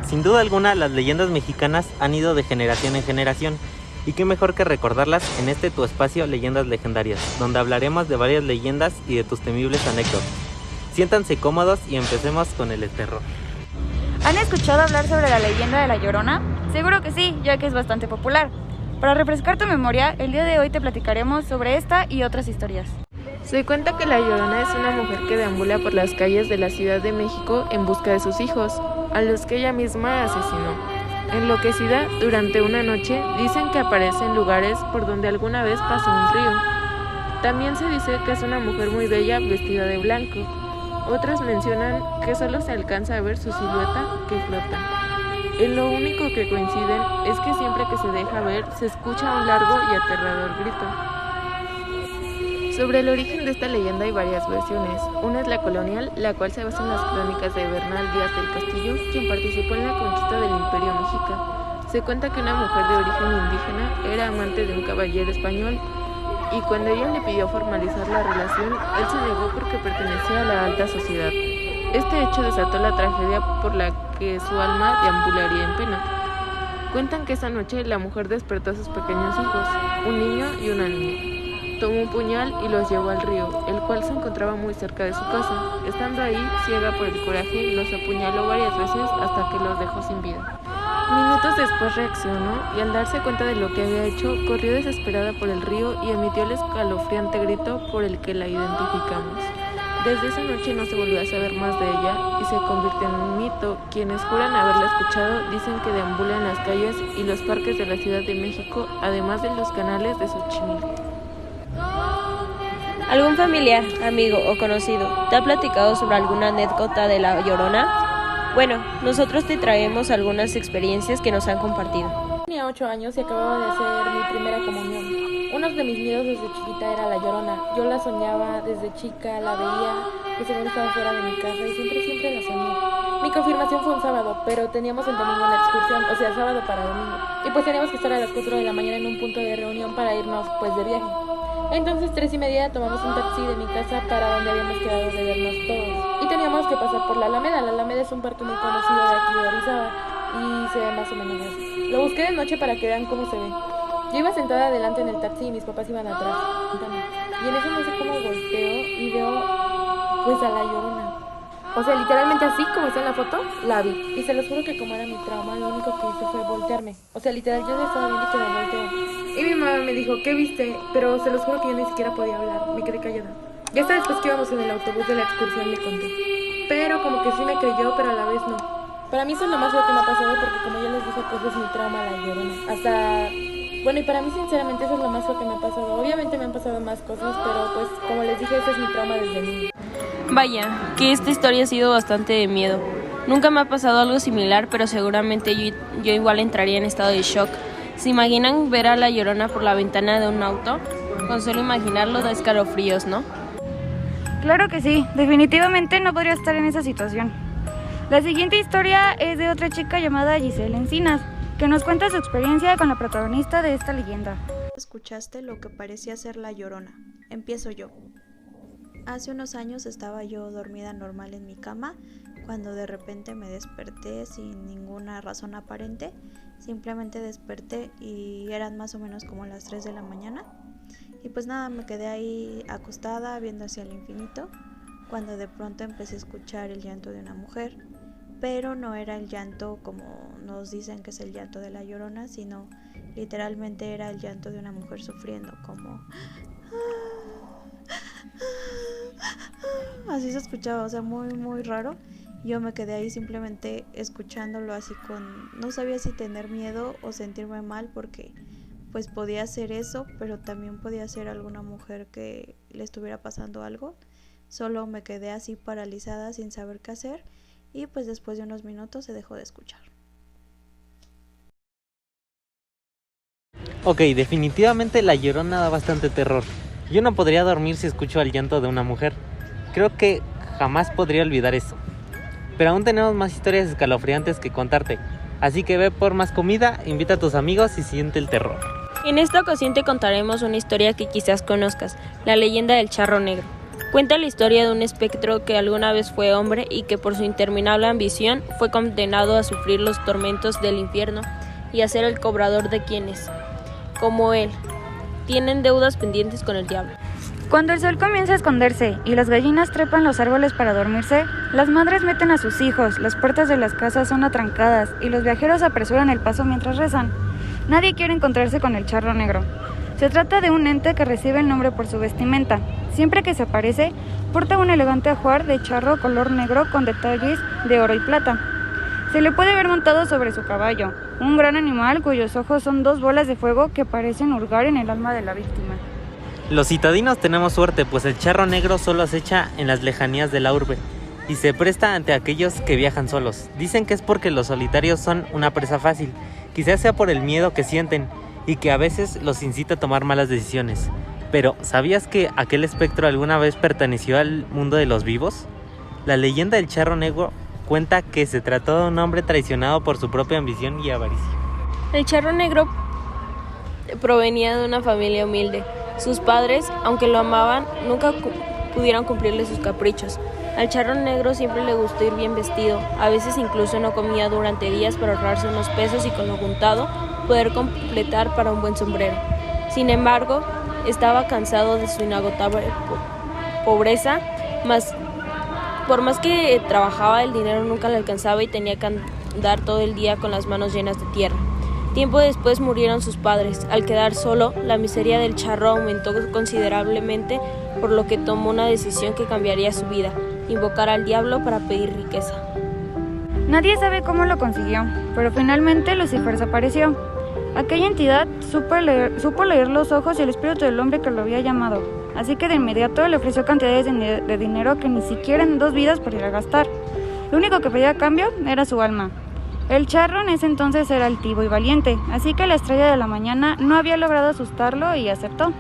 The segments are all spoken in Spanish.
Sin duda alguna, las leyendas mexicanas han ido de generación en generación, y qué mejor que recordarlas en este tu espacio Leyendas Legendarias, donde hablaremos de varias leyendas y de tus temibles anécdotas. Siéntanse cómodos y empecemos con el terror. ¿Han escuchado hablar sobre la leyenda de La Llorona? Seguro que sí, ya que es bastante popular. Para refrescar tu memoria, el día de hoy te platicaremos sobre esta y otras historias. Se cuenta que La Llorona es una mujer que deambula por las calles de la Ciudad de México en busca de sus hijos, a los que ella misma asesinó. Enloquecida, durante una noche, dicen que aparece en lugares por donde alguna vez pasó un río. También se dice que es una mujer muy bella vestida de blanco. Otros mencionan que solo se alcanza a ver su silueta que flota. En lo único que coinciden es que siempre que se deja ver se escucha un largo y aterrador grito. Sobre el origen de esta leyenda hay varias versiones. Una es la colonial, la cual se basa en las crónicas de Bernal Díaz del Castillo, quien participó en la conquista del Imperio Mexica. Se cuenta que una mujer de origen indígena era amante de un caballero español, y cuando ella le pidió formalizar la relación, él se negó porque pertenecía a la alta sociedad. Este hecho desató la tragedia por la que su alma deambularía en pena. Cuentan que esa noche la mujer despertó a sus pequeños hijos, un niño y una niña. Tomó un puñal y los llevó al río, el cual se encontraba muy cerca de su casa. Estando ahí, ciega por el coraje, los apuñaló varias veces hasta que los dejó sin vida. Minutos después reaccionó y al darse cuenta de lo que había hecho, corrió desesperada por el río y emitió el escalofriante grito por el que la identificamos. Desde esa noche no se volvió a saber más de ella y se convirtió en un mito. Quienes juran haberla escuchado dicen que deambula en las calles y los parques de la Ciudad de México, además de los canales de Xochimilco. ¿Algún familiar, amigo o conocido te ha platicado sobre alguna anécdota de La Llorona? Bueno, nosotros te traemos algunas experiencias que nos han compartido. Tenía 8 años y acababa de hacer mi primera comunión. Uno de mis miedos desde chiquita era La Llorona. Yo la soñaba desde chica, la veía, que según estaba fuera de mi casa y siempre la soñé. Mi confirmación fue un sábado, pero teníamos el domingo una excursión, o sea, sábado para domingo. Y pues teníamos que estar a las 4 de la mañana en un punto de reunión para irnos pues de viaje. Entonces 3:30 tomamos un taxi de mi casa para donde habíamos quedado de vernos todos. Y teníamos que pasar por la Alameda. La Alameda es un parque muy conocido de aquí de Orizaba y se ve más o menos así. Lo busqué de noche para que vean cómo se ve. Yo iba sentada adelante en el taxi y mis papás iban atrás. Y en eso no sé cómo volteo y veo pues a La Llorona. O sea, literalmente así como está en la foto, la vi. Y se los juro que como era mi trauma, lo único que hice fue voltearme. O sea, literal, yo estaba viendo que me volteo. Y mi mamá me dijo, ¿qué viste? Pero se los juro que yo ni siquiera podía hablar, me quedé callada. Ya hasta después que íbamos en el autobús de la excursión le conté. Pero como que sí me creyó, pero a la vez no. Para mí eso es lo más feo que me ha pasado porque como ya les dije, pues es mi trauma La Llorona. Hasta... Bueno, y para mí sinceramente eso es lo más feo que me ha pasado. Obviamente me han pasado más cosas, pero pues como les dije, ese es mi trauma desde niño. Vaya, que esta historia ha sido bastante de miedo. Nunca me ha pasado algo similar, pero seguramente yo igual entraría en estado de shock. ¿Se imaginan ver a La Llorona por la ventana de un auto? Con solo imaginarlo da escalofríos, ¿no? Claro que sí, definitivamente no podría estar en esa situación. La siguiente historia es de otra chica llamada Giselle Encinas, que nos cuenta su experiencia con la protagonista de esta leyenda. Escuchaste lo que parecía ser La Llorona. Empiezo yo. Hace unos años estaba yo dormida normal en mi cama, cuando de repente me desperté sin ninguna razón aparente. Simplemente desperté y eran más o menos como las 3 de la mañana. Y pues nada, me quedé ahí acostada viendo hacia el infinito, cuando de pronto empecé a escuchar el llanto de una mujer. Pero no era el llanto como nos dicen que es el llanto de La Llorona, sino literalmente era el llanto de una mujer sufriendo, como... Así se escuchaba, o sea, muy raro. Yo me quedé ahí simplemente escuchándolo así no sabía si tener miedo o sentirme mal porque pues podía ser eso, pero también podía ser alguna mujer que le estuviera pasando algo. Solo me quedé así paralizada sin saber qué hacer y pues después de unos minutos se dejó de escuchar. Ok, definitivamente La Llorona da bastante terror. Yo no podría dormir si escucho el llanto de una mujer. Creo que jamás podría olvidar eso. Pero aún tenemos más historias escalofriantes que contarte. Así que ve por más comida, invita a tus amigos y siente el terror. En esta ocasión te contaremos una historia que quizás conozcas, la leyenda del charro negro. Cuenta la historia de un espectro que alguna vez fue hombre y que por su interminable ambición fue condenado a sufrir los tormentos del infierno y a ser el cobrador de quienes, como él, tienen deudas pendientes con el diablo. Cuando el sol comienza a esconderse y las gallinas trepan los árboles para dormirse, las madres meten a sus hijos, las puertas de las casas son atrancadas y los viajeros apresuran el paso mientras rezan. Nadie quiere encontrarse con el charro negro. Se trata de un ente que recibe el nombre por su vestimenta. Siempre que se aparece, porta un elegante ajuar de charro color negro con detalles de oro y plata. Se le puede ver montado sobre su caballo, un gran animal cuyos ojos son 2 bolas de fuego que parecen hurgar en el alma de la víctima. Los citadinos tenemos suerte, pues el charro negro solo acecha en las lejanías de la urbe y se presta ante aquellos que viajan solos. Dicen que es porque los solitarios son una presa fácil, quizás sea por el miedo que sienten y que a veces los incita a tomar malas decisiones. Pero, ¿sabías que aquel espectro alguna vez perteneció al mundo de los vivos? La leyenda del charro negro cuenta que se trató de un hombre traicionado por su propia ambición y avaricia. El charro negro provenía de una familia humilde. Sus padres, aunque lo amaban, nunca pudieron cumplirle sus caprichos. Al charro negro siempre le gustó ir bien vestido, a veces incluso no comía durante días para ahorrarse unos pesos y con lo juntado poder completar para un buen sombrero. Sin embargo, estaba cansado de su inagotable pobreza, por más que trabajaba el dinero nunca le alcanzaba y tenía que andar todo el día con las manos llenas de tierra. Tiempo después murieron sus padres. Al quedar solo, la miseria del charro aumentó considerablemente, por lo que tomó una decisión que cambiaría su vida: invocar al diablo para pedir riqueza. Nadie sabe cómo lo consiguió, pero finalmente Lucifer se apareció. Aquella entidad supo leer los ojos y el espíritu del hombre que lo había llamado, así que de inmediato le ofreció cantidades de dinero que ni siquiera en 2 vidas podría gastar. Lo único que pedía a cambio era su alma. El charro en ese entonces era altivo y valiente, así que la estrella de la mañana no había logrado asustarlo y aceptó.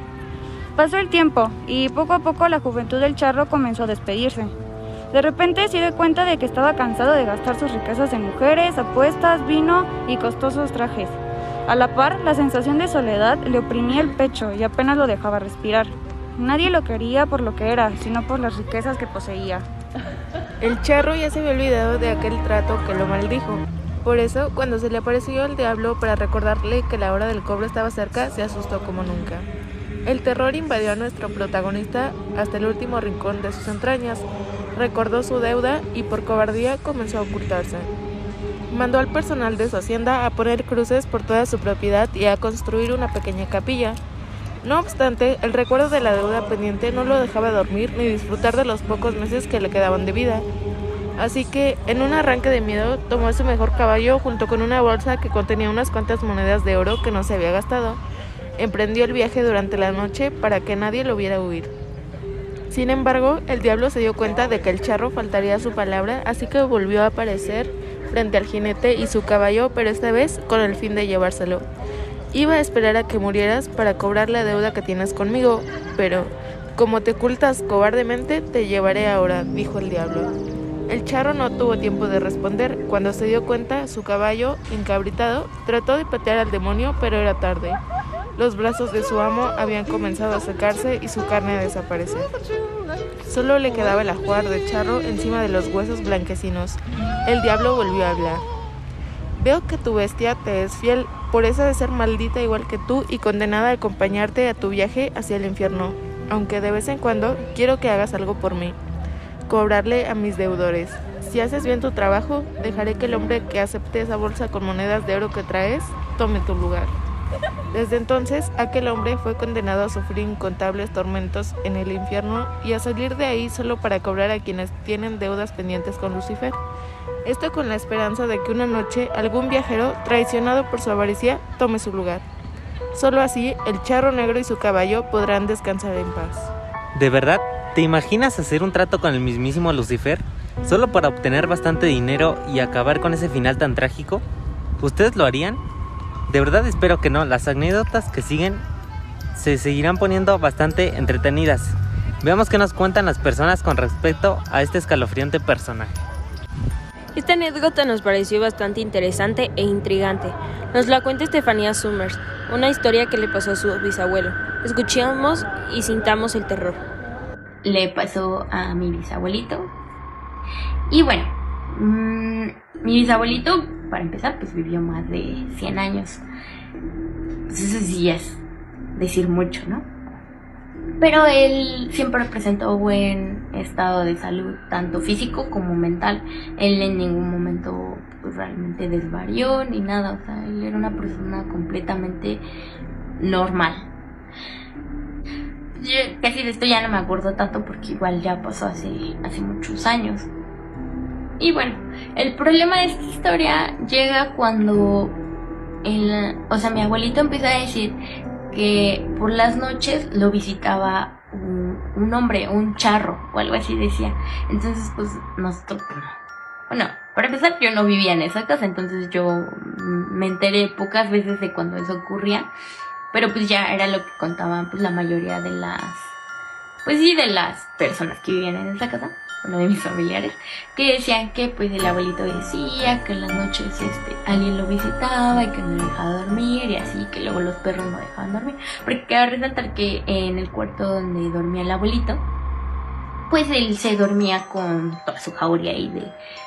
Pasó el tiempo y poco a poco la juventud del charro comenzó a despedirse. De repente se dio cuenta de que estaba cansado de gastar sus riquezas en mujeres, apuestas, vino y costosos trajes. A la par, la sensación de soledad le oprimía el pecho y apenas lo dejaba respirar. Nadie lo quería por lo que era, sino por las riquezas que poseía. El charro ya se había olvidado de aquel trato que lo maldijo. Por eso, cuando se le apareció el diablo para recordarle que la hora del cobro estaba cerca, se asustó como nunca. El terror invadió a nuestro protagonista hasta el último rincón de sus entrañas. Recordó su deuda y por cobardía comenzó a ocultarse. Mandó al personal de su hacienda a poner cruces por toda su propiedad y a construir una pequeña capilla. No obstante, el recuerdo de la deuda pendiente no lo dejaba dormir ni disfrutar de los pocos meses que le quedaban de vida. Así que, en un arranque de miedo, tomó su mejor caballo junto con una bolsa que contenía unas cuantas monedas de oro que no se había gastado. Emprendió el viaje durante la noche para que nadie lo viera huir. Sin embargo, el diablo se dio cuenta de que el charro faltaría a su palabra, así que volvió a aparecer frente al jinete y su caballo, pero esta vez con el fin de llevárselo. Iba a esperar a que murieras para cobrar la deuda que tienes conmigo, pero como te ocultas cobardemente, te llevaré ahora, dijo el diablo. El charro no tuvo tiempo de responder. Cuando se dio cuenta, su caballo, encabritado, trató de patear al demonio, pero era tarde. Los brazos de su amo habían comenzado a secarse y su carne a desaparecer. Solo le quedaba el ajuar de charro encima de los huesos blanquecinos. El diablo volvió a hablar. Veo que tu bestia te es fiel, por eso ha de ser maldita igual que tú y condenada a acompañarte a tu viaje hacia el infierno. Aunque de vez en cuando quiero que hagas algo por mí. Cobrarle a mis deudores. Si haces bien tu trabajo, dejaré que el hombre que acepte esa bolsa con monedas de oro que traes, tome tu lugar. Desde entonces, aquel hombre fue condenado a sufrir incontables tormentos en el infierno y a salir de ahí solo para cobrar a quienes tienen deudas pendientes con Lucifer. Esto con la esperanza de que una noche algún viajero, traicionado por su avaricia, tome su lugar. Solo así, el charro negro y su caballo podrán descansar en paz. ¿De verdad? ¿Te imaginas hacer un trato con el mismísimo Lucifer solo para obtener bastante dinero y acabar con ese final tan trágico? ¿Ustedes lo harían? De verdad espero que no. Las anécdotas que siguen se seguirán poniendo bastante entretenidas. Veamos qué nos cuentan las personas con respecto a este escalofriante personaje. Esta anécdota nos pareció bastante interesante e intrigante. Nos la cuenta Estefanía Summers, una historia que le pasó a su bisabuelo. Escuchemos y sintamos el terror. le pasó a mi bisabuelito. Y bueno, mi bisabuelito, para empezar, pues vivió más de 100 años. Pues eso sí es decir mucho, ¿no? Pero él siempre presentó buen estado de salud, tanto físico como mental. Él en ningún momento pues, realmente desvarió ni nada. O sea, él era una persona completamente normal. Yo casi de esto ya no me acuerdo tanto porque igual ya pasó hace muchos años. Y bueno, el problema de esta historia llega cuando mi abuelito empieza a decir que por las noches lo visitaba un hombre, un charro o algo así decía. Entonces pues nosotros, bueno, para empezar yo no vivía en esa casa, entonces yo me enteré pocas veces de cuando eso ocurría, pero pues ya era lo que contaban pues la mayoría de las personas que vivían en esa casa, uno de mis familiares, que decían que pues el abuelito decía que en las noches alguien lo visitaba y que no le dejaba dormir y así, que luego los perros no dejaban dormir, porque cabe resaltar que en el cuarto donde dormía el abuelito, pues él se dormía con toda su jauría ahí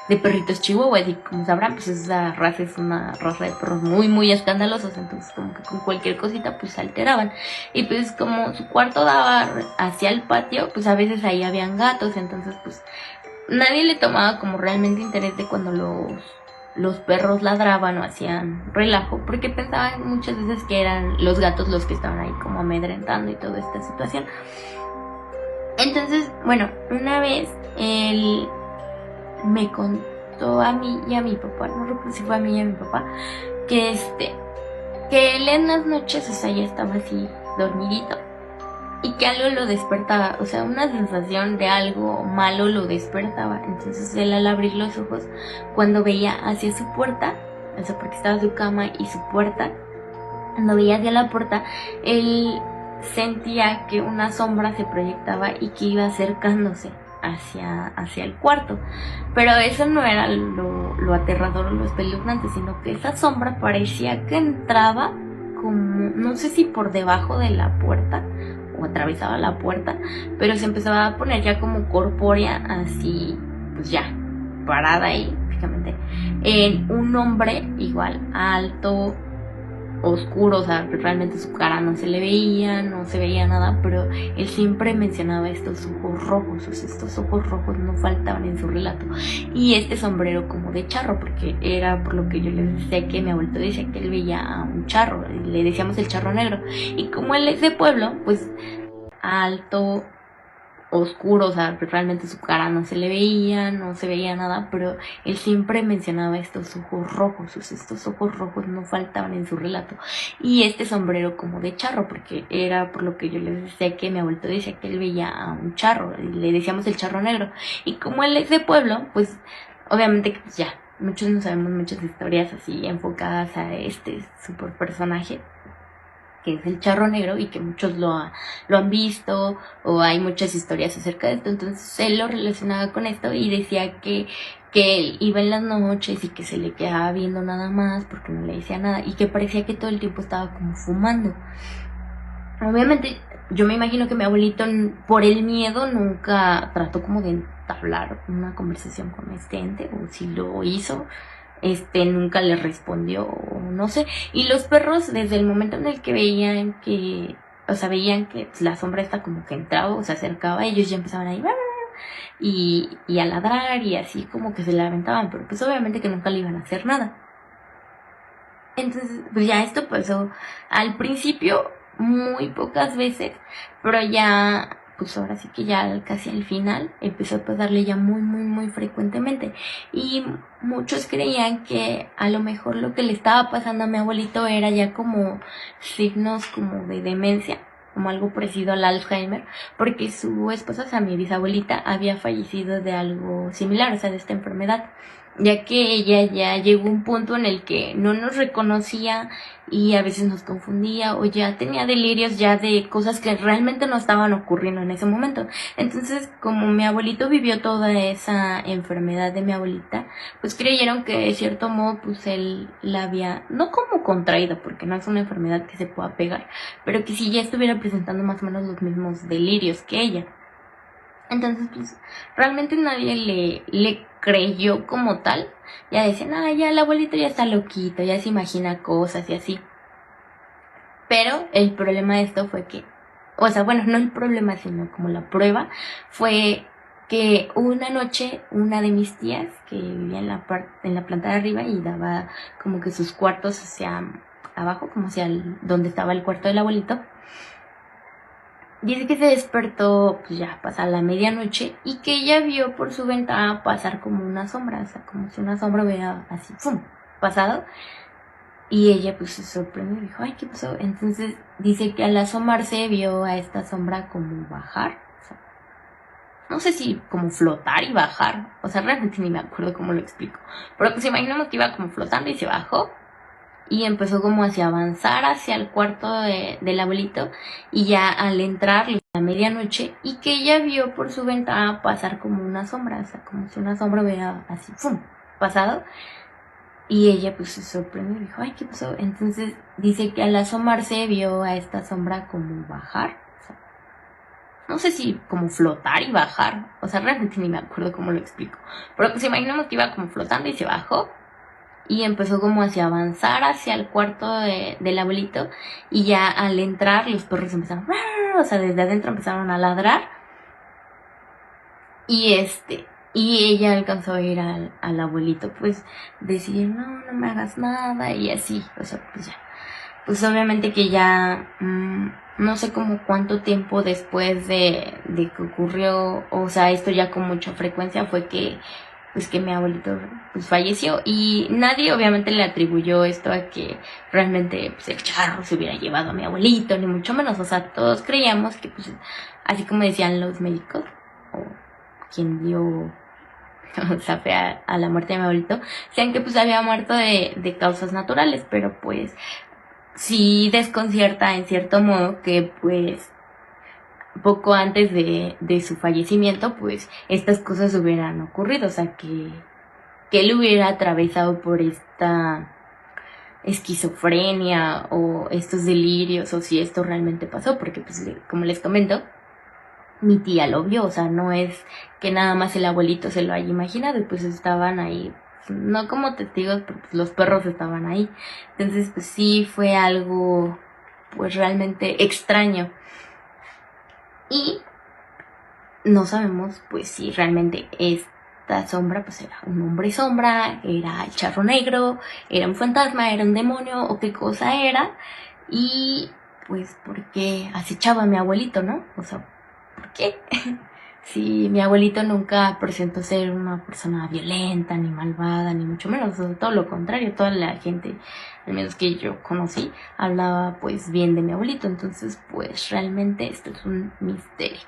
de perritos chihuahuas y como sabrán, pues esa raza es una raza de perros muy muy escandalosos, entonces como que con cualquier cosita pues se alteraban. Y pues como su cuarto daba hacia el patio, pues a veces ahí habían gatos, entonces pues nadie le tomaba como realmente interés de cuando los perros ladraban o hacían relajo, porque pensaban muchas veces que eran los gatos los que estaban ahí como amedrentando y toda esta situación. Entonces, bueno, una vez él me contó a mí y a mi papá, no recuerdo si fue a mí y a mi papá, que él en las noches, o sea, ya estaba así dormidito y que algo lo despertaba, o sea, una sensación de algo malo lo despertaba. Entonces él al abrir los ojos, cuando veía hacia su puerta, o sea, porque estaba su cama y su puerta, cuando veía hacia la puerta, él sentía que una sombra se proyectaba y que iba acercándose hacia el cuarto, pero eso no era lo aterrador o lo espeluznante, sino que esa sombra parecía que entraba como, no sé si por debajo de la puerta o atravesaba la puerta, pero se empezaba a poner ya como corpórea, así pues ya parada ahí fíjate, en un hombre igual alto, oscuro, o sea, realmente su cara no se le veía, no se veía nada, pero él siempre mencionaba estos ojos rojos, o sea, estos ojos rojos no faltaban en su relato, y este sombrero como de charro, porque era por lo que yo les decía que mi abuelito decía que él veía a un charro, le decíamos el charro negro, y como él es de pueblo, pues alto, oscuro, o sea, realmente su cara no se le veía, no se veía nada, pero él siempre mencionaba estos ojos rojos, o sea, estos ojos rojos no faltaban en su relato, y este sombrero como de charro, porque era por lo que yo les decía que mi abuelito decía que él veía a un charro, y le decíamos el charro negro, y como él es de pueblo, pues obviamente que pues ya, muchos no sabemos muchas historias así enfocadas a este super personaje que es el charro negro y que muchos lo han visto o hay muchas historias acerca de esto. Entonces él lo relacionaba con esto y decía que él iba en las noches y que se le quedaba viendo nada más porque no le decía nada y que parecía que todo el tiempo estaba como fumando. Obviamente yo me imagino que mi abuelito por el miedo nunca trató como de entablar una conversación con este ente, o si lo hizo nunca le respondió, no sé. Y los perros, desde el momento en el que veían que la sombra esta como que entraba o se acercaba, ellos ya empezaban a ir y a ladrar y así como que se lamentaban, pero pues obviamente que nunca le iban a hacer nada. Entonces pues ya esto pasó al principio muy pocas veces, pero ya pues ahora sí que ya casi al final empezó a pasarle ya muy muy muy frecuentemente, y muchos creían que a lo mejor lo que le estaba pasando a mi abuelito era ya como signos como de demencia, como algo parecido al Alzheimer, porque su esposa, o sea, mi bisabuelita, había fallecido de algo similar, o sea, de esta enfermedad, ya que ella ya llegó a un punto en el que no nos reconocía y a veces nos confundía o ya tenía delirios ya de cosas que realmente no estaban ocurriendo en ese momento. Entonces, como mi abuelito vivió toda esa enfermedad de mi abuelita, pues creyeron que de cierto modo pues él la había, no como contraído, porque no es una enfermedad que se pueda pegar, pero que sí ya estuviera presentando más o menos los mismos delirios que ella. Entonces, pues, realmente nadie le creyó como tal. Ya decían, ya el abuelito ya está loquito, ya se imagina cosas y así. Pero el problema de esto fue que, o sea, bueno, no el problema, sino como la prueba, fue que una noche una de mis tías, que vivía en la planta de arriba y daba como que sus cuartos hacia abajo, como hacia donde estaba el cuarto del abuelito, dice que se despertó pues ya pasada la medianoche y que ella vio por su ventana pasar como una sombra, o sea, como si una sombra hubiera así, ¡pum!, pasado. Y ella pues se sorprendió y dijo, ay, ¿qué pasó? Entonces dice que al asomarse vio a esta sombra como bajar, o sea, no sé si como flotar y bajar, o sea, realmente ni me acuerdo cómo lo explico, pero pues imaginemos que iba como flotando y se bajó. Y empezó como hacia avanzar hacia el cuarto del abuelito. Y ya al entrar a la medianoche, y que ella vio por su ventana pasar como una sombra, o sea, como si una sombra hubiera así, ¡pum!, pasado. Y ella pues se sorprendió y dijo, ay, ¿qué pasó? Entonces dice que al asomarse vio a esta sombra como bajar, o sea, no sé si como flotar y bajar, o sea, realmente ni me acuerdo cómo lo explico, pero pues imaginemos que iba como flotando y se bajó. Y empezó como hacia avanzar hacia el cuarto del abuelito. Y ya al entrar los perros empezaron, o sea, desde adentro empezaron a ladrar. Y ella alcanzó a ir al abuelito, pues decir, no me hagas nada y así, o sea, pues ya. Pues obviamente que ya, no sé como cuánto tiempo después de que ocurrió, o sea, esto ya con mucha frecuencia fue que mi abuelito pues falleció, y nadie obviamente le atribuyó esto a que realmente pues el charro se hubiera llevado a mi abuelito, ni mucho menos, o sea, todos creíamos que pues así como decían los médicos o quien dio o sea, fe a la muerte de mi abuelito, decían que pues había muerto de causas naturales, pero pues sí desconcierta en cierto modo que pues poco antes de su fallecimiento, pues estas cosas hubieran ocurrido, o sea, que él hubiera atravesado por esta esquizofrenia o estos delirios, o si esto realmente pasó, porque pues como les comento, mi tía lo vio, o sea, no es que nada más el abuelito se lo haya imaginado, y pues estaban ahí, no como testigos, pero pues los perros estaban ahí. Entonces pues sí fue algo pues realmente extraño. Y no sabemos pues si realmente esta sombra pues era un hombre sombra, era el charro negro, era un fantasma, era un demonio o qué cosa era. Y pues por qué acechaba a mi abuelito, ¿no? O sea, ¿por qué? Si mi abuelito nunca presentó ser una persona violenta, ni malvada, ni mucho menos, o sea, todo lo contrario, toda la gente, al menos que yo conocí, hablaba pues bien de mi abuelito. Entonces pues realmente esto es un misterio.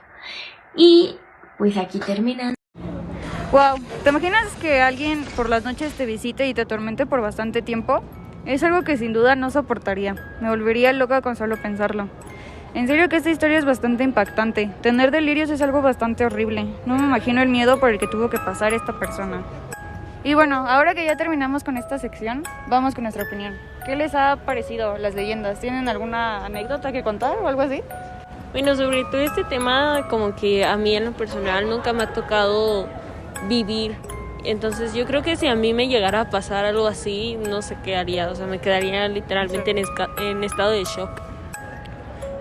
Y pues aquí termina. Wow, ¿te imaginas que alguien por las noches te visite y te atormente por bastante tiempo? Es algo que sin duda no soportaría, me volvería loca con solo pensarlo. En serio que esta historia es bastante impactante. Tener delirios es algo bastante horrible. No me imagino el miedo por el que tuvo que pasar esta persona. Y bueno, ahora que ya terminamos con esta sección, vamos con nuestra opinión. ¿Qué les ha parecido las leyendas? ¿Tienen alguna anécdota que contar o algo así? Bueno, sobre todo este tema, como que a mí en lo personal nunca me ha tocado vivir. Entonces yo creo que si a mí me llegara a pasar algo así, no sé qué haría. O sea, me quedaría literalmente en estado de shock.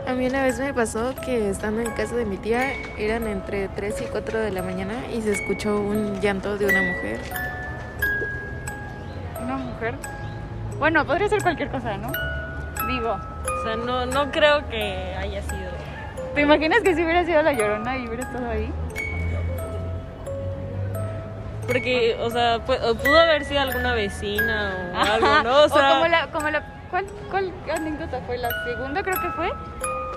A mí una vez me pasó que estando en casa de mi tía, eran entre 3 y 4 de la mañana y se escuchó un llanto de una mujer. ¿Una mujer? Bueno, podría ser cualquier cosa, ¿no? Digo. O sea, no creo que haya sido. ¿Te imaginas que si hubiera sido la Llorona y hubiera estado ahí? Porque, o sea, pudo haber sido alguna vecina o algo, ¿no? O sea, ¿Cuál anécdota fue? La segunda creo que fue,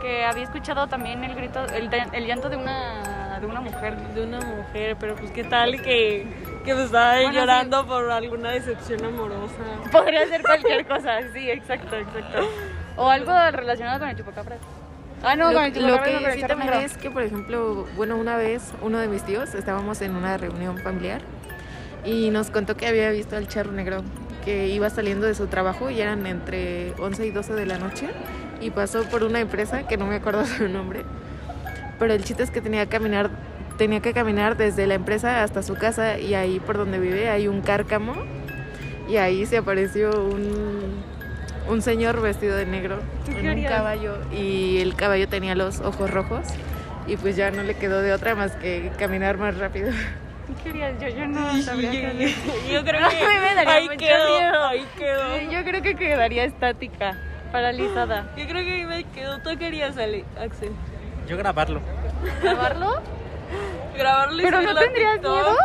que había escuchado también el grito, el llanto de una mujer. De una mujer, pero pues qué tal que estaba llorando sí, por alguna decepción amorosa. Podría ser cualquier cosa, sí, exacto. O algo relacionado con el chupacabras. No, con el chupacabras. Lo que sí también es que, por ejemplo, bueno, una vez uno de mis tíos, estábamos en una reunión familiar y nos contó que había visto al charro negro, que iba saliendo de su trabajo y eran entre 11 y 12 de la noche y pasó por una empresa que no me acuerdo su nombre, pero el chiste es que tenía que caminar tenía que caminar desde la empresa hasta su casa y ahí por donde vive hay un cárcamo y ahí se apareció un señor vestido de negro en un caballo y el caballo tenía los ojos rojos y pues ya no le quedó de otra más que caminar más rápido. ¿Qué querías? Yo no sabría qué hacer. Yo creo que A mí me daría ahí mucho quedó, miedo. ahí quedó. Yo creo que quedaría estática, paralizada. Yo creo que ahí me quedó. ¿Tú querías, Axel? Yo grabarlo. ¿Grabarlo? Grabarlo y ¿Pero no subirlo a tendrías TikTok. miedo?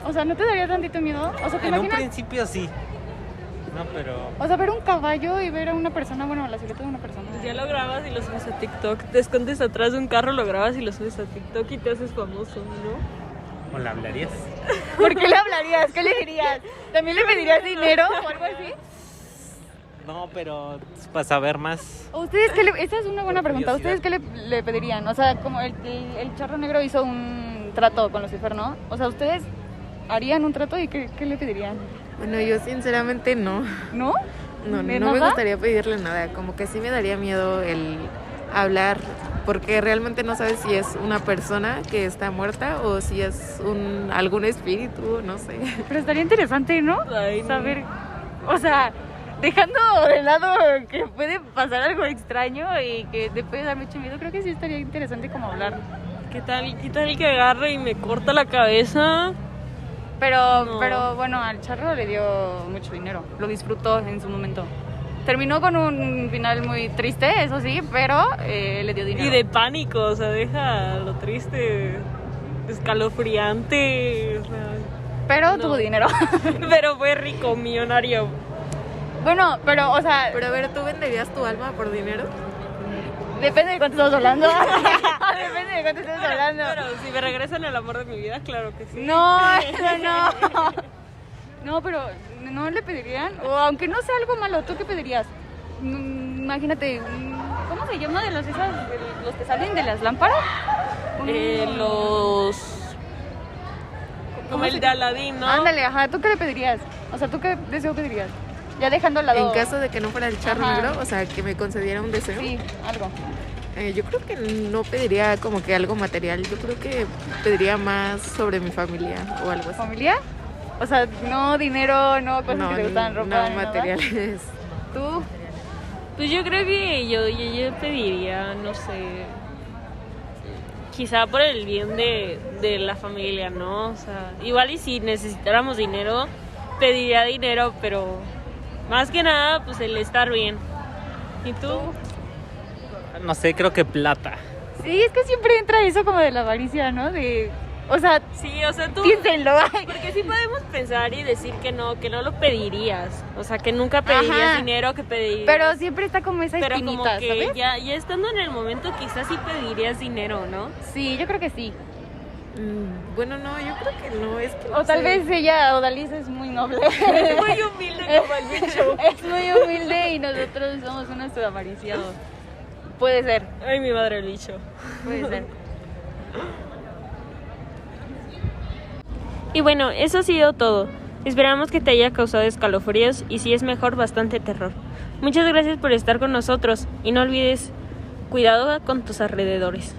O sea, ¿no te daría tantito miedo? O sea, ¿te En un imaginas? principio sí. No, pero... O sea, ver un caballo y ver a una persona, bueno, la silueta de una persona. Ya lo grabas y lo subes a TikTok. Te escondes atrás de un carro, lo grabas y lo subes a TikTok y te haces famoso, ¿no? ¿O le hablarías? ¿Por qué le hablarías? ¿Qué le dirías? ¿También le pedirías dinero o algo así? No, pero para saber más. ¿O ustedes qué le... Esa es una buena Por pregunta. curiosidad. ¿Ustedes qué le pedirían? O sea, como el Charro Negro hizo un trato con Lucifer, ¿no? O sea, ¿ustedes harían un trato y qué le pedirían? Bueno, yo sinceramente no. ¿No? No ¿De me nada? gustaría pedirle nada, como que sí me daría miedo el hablar, porque realmente no sabes si es una persona que está muerta o si es algún espíritu, no sé. Pero estaría interesante, ¿no? Ay, no. Saber, o sea, dejando de lado que puede pasar algo extraño y que te puede dar mucho miedo, creo que sí estaría interesante como hablar. ¿Qué tal que agarre y me corta la cabeza? Pero No. bueno, al Charro le dio mucho dinero, lo disfrutó en su momento. Terminó con un final muy triste, eso sí, pero le dio dinero. Y de pánico, o sea, deja lo triste, escalofriante. O sea, Pero no. tuvo dinero. pero fue rico, millonario. Bueno, pero, o sea, Pero a ver, ¿tú venderías tu alma por dinero? depende de cuánto estamos hablando. Depende de cuánto estamos hablando. Pero si me regresan el amor de mi vida, claro que sí. No, eso no. No, pero no le pedirían, o aunque no sea algo malo, ¿tú qué pedirías? Imagínate, ¿cómo se llama de los que salen de las lámparas? Los... Como el de Aladín, ¿no? Ándale, ajá, ¿tú qué le pedirías? O sea, ¿tú qué deseo pedirías? Ya dejando al lado. En caso de que no fuera el Charro Ajá. Negro, o sea, que me concediera un deseo. Sí, algo. Yo creo que no pediría como que algo material, yo creo que pediría más sobre mi familia o algo así. ¿Familia? O sea, no dinero, no cosas que te gustan, ropa, no ni nada. materiales. ¿Tú? Pues yo creo que yo pediría, no sé, quizá por el bien de la familia, ¿no? O sea, igual y si necesitáramos dinero, pediría dinero, pero más que nada, pues el estar bien. ¿Y tú? No sé, creo que plata. Sí, es que siempre entra eso como de la avaricia, ¿no? O sea, Sí, o sea, tú... piénsenlo. Porque sí podemos pensar y decir que no lo pedirías. O sea, que nunca pedirías Ajá. dinero, que pedirías... Pero siempre está como esa Pero espinita, como que ¿sabes? ya estando en el momento, quizás sí pedirías dinero, ¿no? Sí, yo creo que sí. Bueno, no, yo creo que no, es que O no tal sé. vez ella, Odalisa, es muy noble. Es muy humilde como el bicho. Es muy humilde y nosotros somos unos avariciados. Puede ser, Ay, mi madre el bicho. puede ser. Y bueno, eso ha sido todo. Esperamos que te haya causado escalofríos y si es mejor, bastante terror. Muchas gracias por estar con nosotros y no olvides, cuidado con tus alrededores.